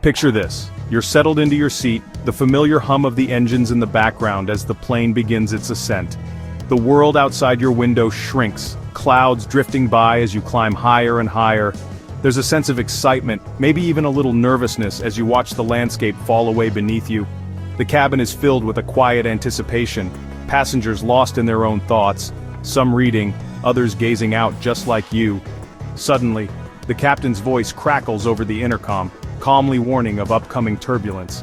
Picture this. You're settled into your seat, the familiar hum of the engines in the background as the plane begins its ascent. The world outside your window shrinks, clouds drifting by as you climb higher and higher. There's a sense of excitement, maybe even a little nervousness as you watch the landscape fall away beneath you. The cabin is filled with a quiet anticipation, passengers lost in their own thoughts, some reading, others gazing out just like you. Suddenly, the captain's voice crackles over the intercom, calmly warning of upcoming turbulence.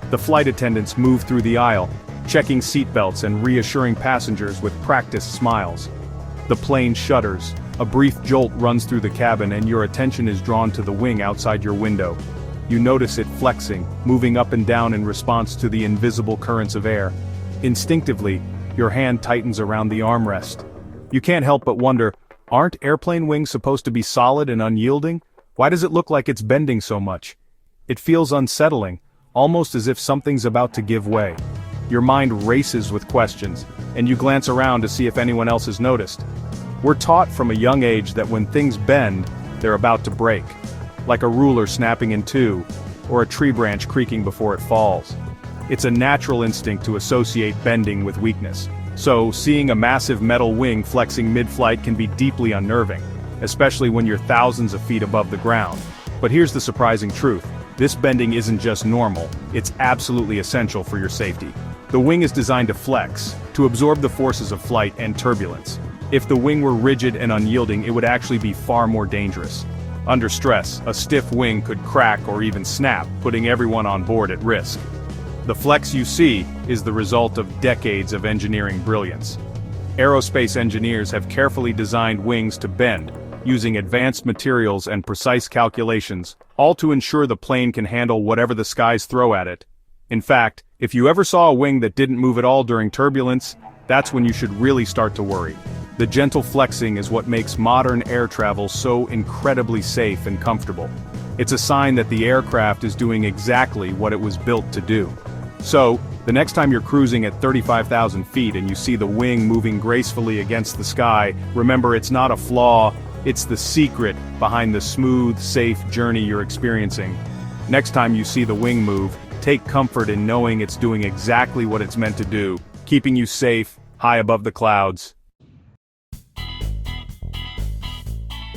The flight attendants move through the aisle, checking seatbelts and reassuring passengers with practiced smiles. The plane shudders, a brief jolt runs through the cabin and your attention is drawn to the wing outside your window. You notice it flexing, moving up and down in response to the invisible currents of air. Instinctively, your hand tightens around the armrest. You can't help but wonder, aren't airplane wings supposed to be solid and unyielding? Why does it look like it's bending so much? It feels unsettling, almost as if something's about to give way. Your mind races with questions, and you glance around to see if anyone else has noticed. We're taught from a young age that when things bend, they're about to break. Like a ruler snapping in two, or a tree branch creaking before it falls. It's a natural instinct to associate bending with weakness. So, seeing a massive metal wing flexing mid-flight can be deeply unnerving, especially when you're thousands of feet above the ground. But here's the surprising truth. This bending isn't just normal, it's absolutely essential for your safety. The wing is designed to flex, to absorb the forces of flight and turbulence. If the wing were rigid and unyielding, it would actually be far more dangerous. Under stress, a stiff wing could crack or even snap, putting everyone on board at risk. The flex you see is the result of decades of engineering brilliance. Aerospace engineers have carefully designed wings to bend, using advanced materials and precise calculations, all to ensure the plane can handle whatever the skies throw at it. In fact, if you ever saw a wing that didn't move at all during turbulence, that's when you should really start to worry. The gentle flexing is what makes modern air travel so incredibly safe and comfortable. It's a sign that the aircraft is doing exactly what it was built to do. So, the next time you're cruising at 35,000 feet and you see the wing moving gracefully against the sky, remember it's not a flaw, it's the secret behind the smooth, safe journey you're experiencing. Next time you see the wing move, take comfort in knowing it's doing exactly what it's meant to do, keeping you safe, high above the clouds.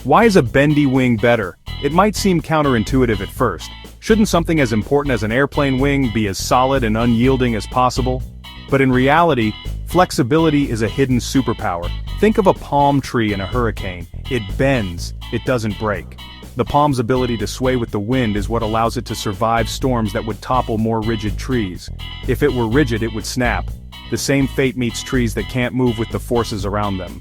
Why is a bendy wing better? It might seem counterintuitive at first. Shouldn't something as important as an airplane wing be as solid and unyielding as possible? But in reality, flexibility is a hidden superpower. Think of a palm tree in a hurricane. It bends, it doesn't break. The palm's ability to sway with the wind is what allows it to survive storms that would topple more rigid trees. If it were rigid, it would snap. The same fate meets trees that can't move with the forces around them.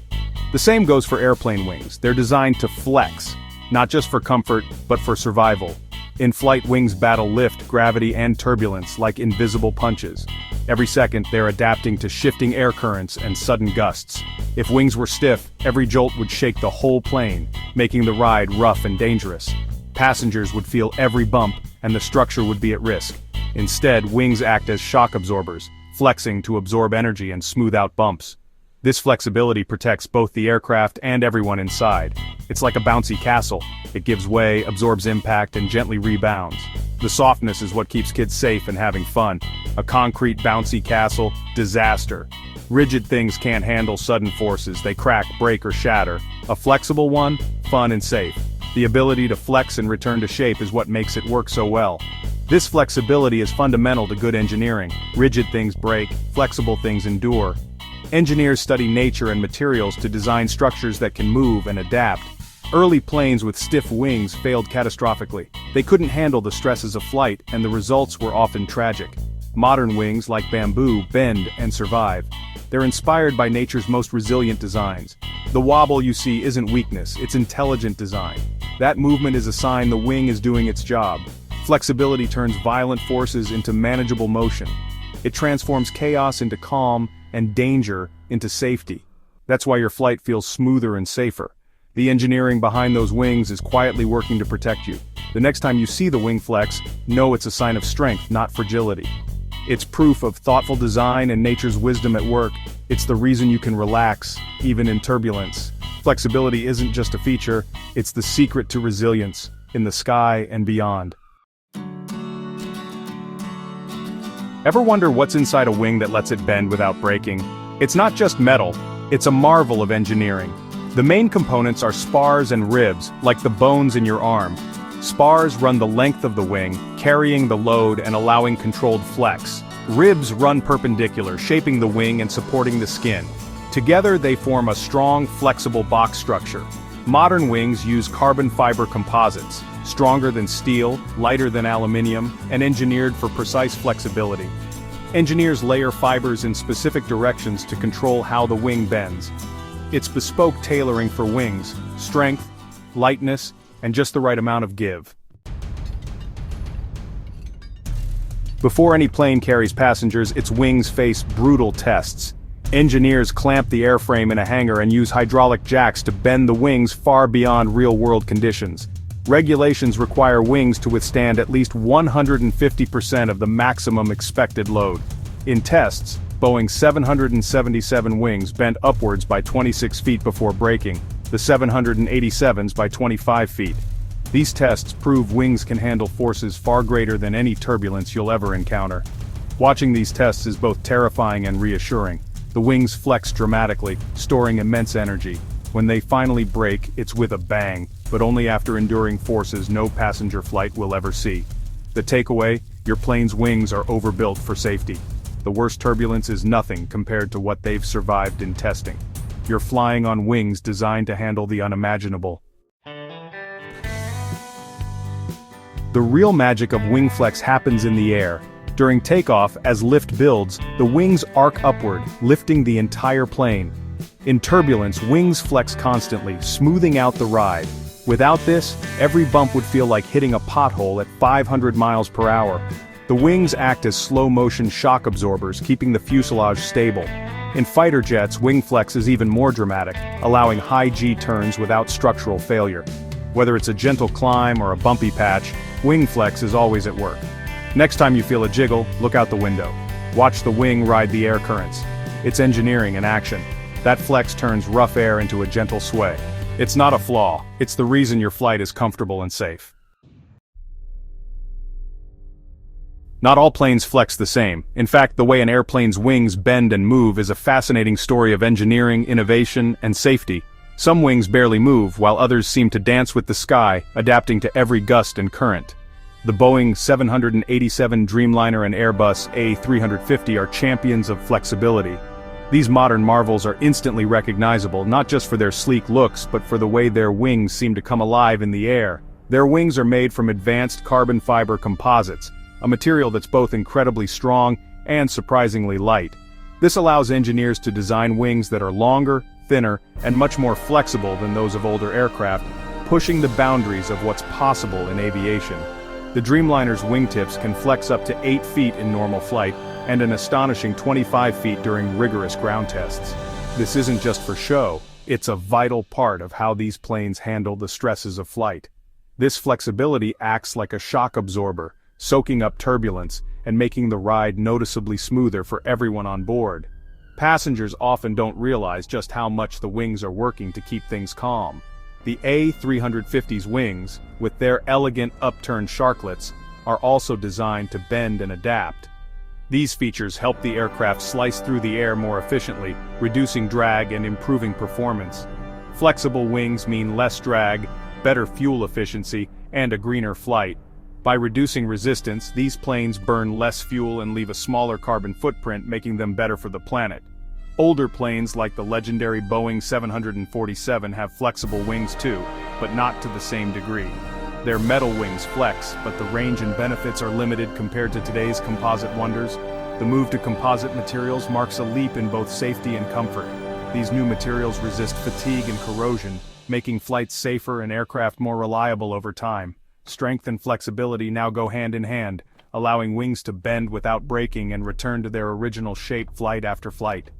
The same goes for airplane wings. They're designed to flex, not just for comfort, but for survival. In flight, wings battle lift, gravity, and turbulence like invisible punches. Every second, they're adapting to shifting air currents and sudden gusts. If wings were stiff, every jolt would shake the whole plane, making the ride rough and dangerous. Passengers would feel every bump, and the structure would be at risk. Instead, wings act as shock absorbers, flexing to absorb energy and smooth out bumps. This flexibility protects both the aircraft and everyone inside. It's like a bouncy castle. It gives way, absorbs impact, and gently rebounds. The softness is what keeps kids safe and having fun. A concrete bouncy castle, disaster. Rigid things can't handle sudden forces, they crack, break, or shatter. A flexible one, fun and safe. The ability to flex and return to shape is what makes it work so well. This flexibility is fundamental to good engineering. Rigid things break, flexible things endure. Engineers study nature and materials to design structures that can move and adapt. Early planes with stiff wings failed catastrophically. They couldn't handle the stresses of flight, and the results were often tragic. Modern wings, like bamboo, bend and survive. They're inspired by nature's most resilient designs. The wobble you see isn't weakness, it's intelligent design. That movement is a sign the wing is doing its job. Flexibility turns violent forces into manageable motion. It transforms chaos into calm, and danger into safety. That's why your flight feels smoother and safer. The engineering behind those wings is quietly working to protect you. The next time you see the wing flex, know it's a sign of strength, not fragility. It's proof of thoughtful design and nature's wisdom at work. It's the reason you can relax, even in turbulence. Flexibility isn't just a feature, it's the secret to resilience, in the sky and beyond. Ever wonder what's inside a wing that lets it bend without breaking? It's not just metal, it's a marvel of engineering. The main components are spars and ribs, like the bones in your arm. Spars run the length of the wing, carrying the load and allowing controlled flex. Ribs run perpendicular, shaping the wing and supporting the skin. Together they form a strong, flexible box structure. Modern wings use carbon fiber composites, stronger than steel, lighter than aluminum, and engineered for precise flexibility. Engineers layer fibers in specific directions to control how the wing bends. It's bespoke tailoring for wings, strength, lightness, and just the right amount of give. Before any plane carries passengers, its wings face brutal tests. Engineers clamp the airframe in a hangar and use hydraulic jacks to bend the wings far beyond real-world conditions. Regulations require wings to withstand at least 150% of the maximum expected load. In tests, Boeing 777 wings bent upwards by 26 feet before breaking, the 787s by 25 feet. These tests prove wings can handle forces far greater than any turbulence you'll ever encounter. Watching these tests is both terrifying and reassuring. The wings flex dramatically, storing immense energy. When they finally break, it's with a bang, but only after enduring forces no passenger flight will ever see. The takeaway: your plane's wings are overbuilt for safety. The worst turbulence is nothing compared to what they've survived in testing. You're flying on wings designed to handle the unimaginable. The real magic of wing flex happens in the air. During takeoff, as lift builds, the wings arc upward, lifting the entire plane. In turbulence, wings flex constantly, smoothing out the ride. Without this, every bump would feel like hitting a pothole at 500 miles per hour. The wings act as slow-motion shock absorbers, keeping the fuselage stable. In fighter jets, wing flex is even more dramatic, allowing high G turns without structural failure. Whether it's a gentle climb or a bumpy patch, wing flex is always at work. Next time you feel a jiggle, look out the window. Watch the wing ride the air currents. It's engineering in action. That flex turns rough air into a gentle sway. It's not a flaw, it's the reason your flight is comfortable and safe. Not all planes flex the same. In fact, the way an airplane's wings bend and move is a fascinating story of engineering, innovation, and safety. Some wings barely move, while others seem to dance with the sky, adapting to every gust and current. The Boeing 787 Dreamliner and Airbus A350 are champions of flexibility. These modern marvels are instantly recognizable, not just for their sleek looks, but for the way their wings seem to come alive in the air. Their wings are made from advanced carbon fiber composites, a material that's both incredibly strong and surprisingly light. This allows engineers to design wings that are longer, thinner, and much more flexible than those of older aircraft, pushing the boundaries of what's possible in aviation. The Dreamliner's wingtips can flex up to 8 feet in normal flight, and an astonishing 25 feet during rigorous ground tests. This isn't just for show, it's a vital part of how these planes handle the stresses of flight. This flexibility acts like a shock absorber, soaking up turbulence and making the ride noticeably smoother for everyone on board. Passengers often don't realize just how much the wings are working to keep things calm. The A350's wings, with their elegant upturned sharklets, are also designed to bend and adapt. These features help the aircraft slice through the air more efficiently, reducing drag and improving performance. Flexible wings mean less drag, better fuel efficiency, and a greener flight. By reducing resistance, these planes burn less fuel and leave a smaller carbon footprint, making them better for the planet. Older planes like the legendary Boeing 747 have flexible wings too, but not to the same degree. Their metal wings flex, but the range and benefits are limited compared to today's composite wonders. The move to composite materials marks a leap in both safety and comfort. These new materials resist fatigue and corrosion, making flights safer and aircraft more reliable over time. Strength and flexibility now go hand in hand, allowing wings to bend without breaking and return to their original shape flight after flight.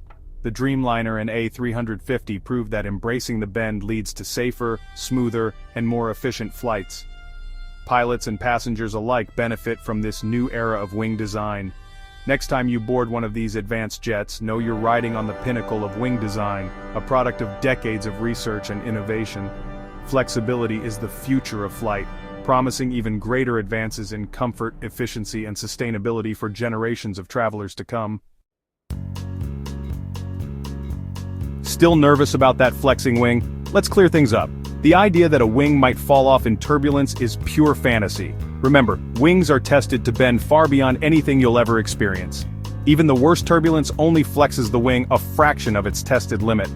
The Dreamliner and A350 prove that embracing the bend leads to safer, smoother, and more efficient flights. Pilots and passengers alike benefit from this new era of wing design. Next time you board one of these advanced jets, know you're riding on the pinnacle of wing design, a product of decades of research and innovation. Flexibility is the future of flight. promising even greater advances in comfort, efficiency, and sustainability for generations of travelers to come. Still nervous about that flexing wing? Let's clear things up. The idea that a wing might fall off in turbulence is pure fantasy. Remember, wings are tested to bend far beyond anything you'll ever experience. Even the worst turbulence only flexes the wing a fraction of its tested limit.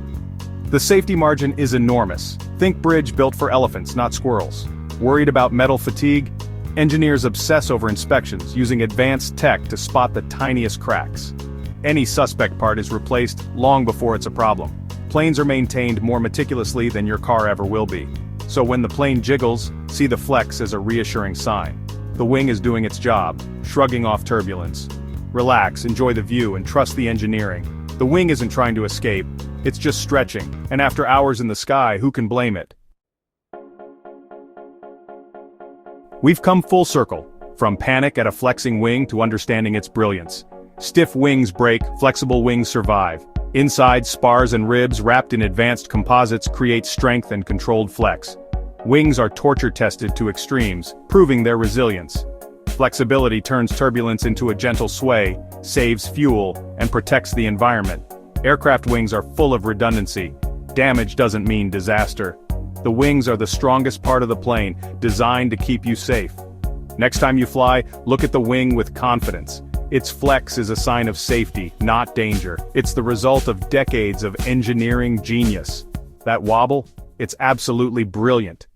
The safety margin is enormous. Think bridge built for elephants, not squirrels. Worried about metal fatigue? Engineers obsess over inspections, using advanced tech to spot the tiniest cracks. Any suspect part is replaced long before it's a problem. Planes are maintained more meticulously than your car ever will be. So when the plane jiggles, see the flex as a reassuring sign. The wing is doing its job, shrugging off turbulence. Relax, enjoy the view, and trust the engineering. The wing isn't trying to escape, it's just stretching, and after hours in the sky, who can blame it? We've come full circle, from panic at a flexing wing to understanding its brilliance. Stiff wings break, flexible wings survive. Inside, spars and ribs wrapped in advanced composites create strength and controlled flex. Wings are torture-tested to extremes, proving their resilience. Flexibility turns turbulence into a gentle sway, saves fuel, and protects the environment. Aircraft wings are full of redundancy. Damage doesn't mean disaster. The wings are the strongest part of the plane, designed to keep you safe. Next time you fly, look at the wing with confidence. Its flex is a sign of safety, not danger. It's the result of decades of engineering genius. That wobble? It's absolutely brilliant.